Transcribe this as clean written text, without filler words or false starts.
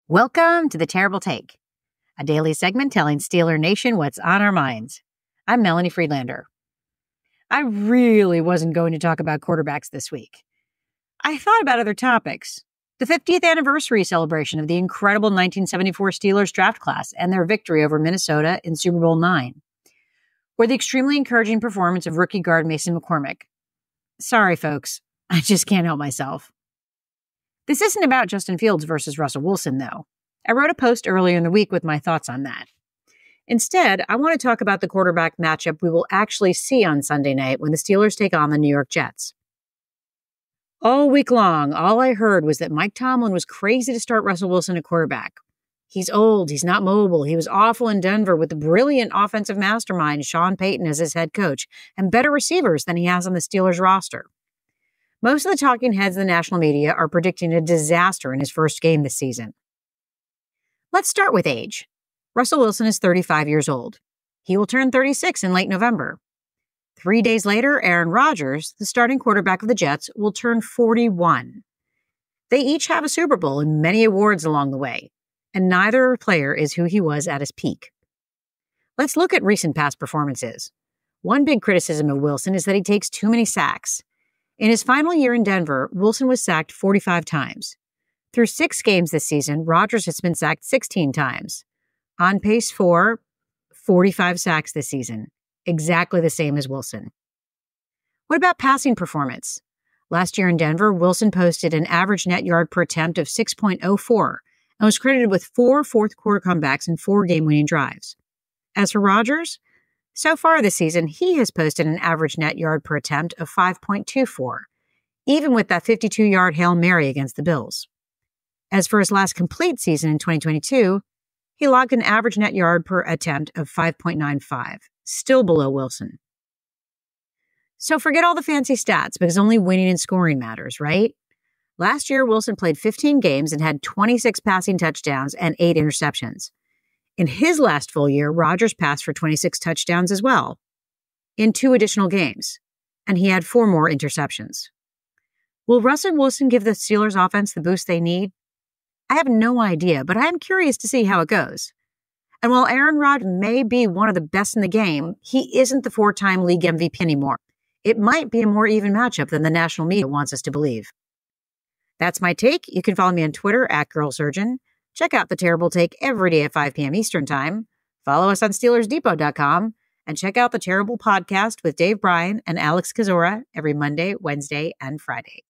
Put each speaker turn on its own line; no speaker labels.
Welcome to The Terrible Take, a daily segment telling Steeler Nation what's on our minds. I'm Melanie Friedlander. I really wasn't going to talk about quarterbacks this week. I thought about other topics. The 50th anniversary celebration of the incredible 1974 Steelers draft class and their victory over Minnesota in Super Bowl IX. Or the extremely encouraging performance of rookie guard Mason McCormick. Sorry, folks. I just can't help myself. This isn't about Justin Fields versus Russell Wilson, though. I wrote a post earlier in the week with my thoughts on that. Instead, I want to talk about the quarterback matchup we will actually see on Sunday night when the Steelers take on the New York Jets. All week long, all I heard was that Mike Tomlin was crazy to start Russell Wilson at quarterback. He's old, he's not mobile, he was awful in Denver with the brilliant offensive mastermind Sean Payton as his head coach, and better receivers than he has on the Steelers roster. Most of the talking heads in the national media are predicting a disaster in his first game this season. Let's start with age. Russell Wilson is 35 years old. He will turn 36 in late November. 3 days later, Aaron Rodgers, the starting quarterback of the Jets, will turn 41. They each have a Super Bowl and many awards along the way, and neither player is who he was at his peak. Let's look at recent past performances. One big criticism of Wilson is that he takes too many sacks. In his final year in Denver, Wilson was sacked 45 times. Through 6 games this season, Rodgers has been sacked 16 times. On pace for 45 sacks this season, exactly the same as Wilson. What about passing performance? Last year in Denver, Wilson posted an average net yard per attempt of 6.04 and was credited with 4 fourth-quarter comebacks and 4 game-winning drives. As for Rodgers, so far this season, he has posted an average net yard per attempt of 5.24, even with that 52-yard Hail Mary against the Bills. As for his last complete season in 2022, he logged an average net yard per attempt of 5.95, still below Wilson. So forget all the fancy stats because only winning and scoring matters, right? Last year, Wilson played 15 games and had 26 passing touchdowns and 8 interceptions. In his last full year, Rodgers passed for 26 touchdowns as well, in 2 additional games, and he had 4 more interceptions. Will Russell Wilson give the Steelers offense the boost they need? I have no idea, but I am curious to see how it goes. And while Aaron Rodgers may be one of the best in the game, he isn't the 4-time league MVP anymore. It might be a more even matchup than the national media wants us to believe. That's my take. You can follow me on Twitter @GirlSurgeon. Check out The Terrible Take every day at 5 p.m. Eastern Time. Follow us on SteelersDepot.com and check out The Terrible Podcast with Dave Bryan and Alex Kazora every Monday, Wednesday, and Friday.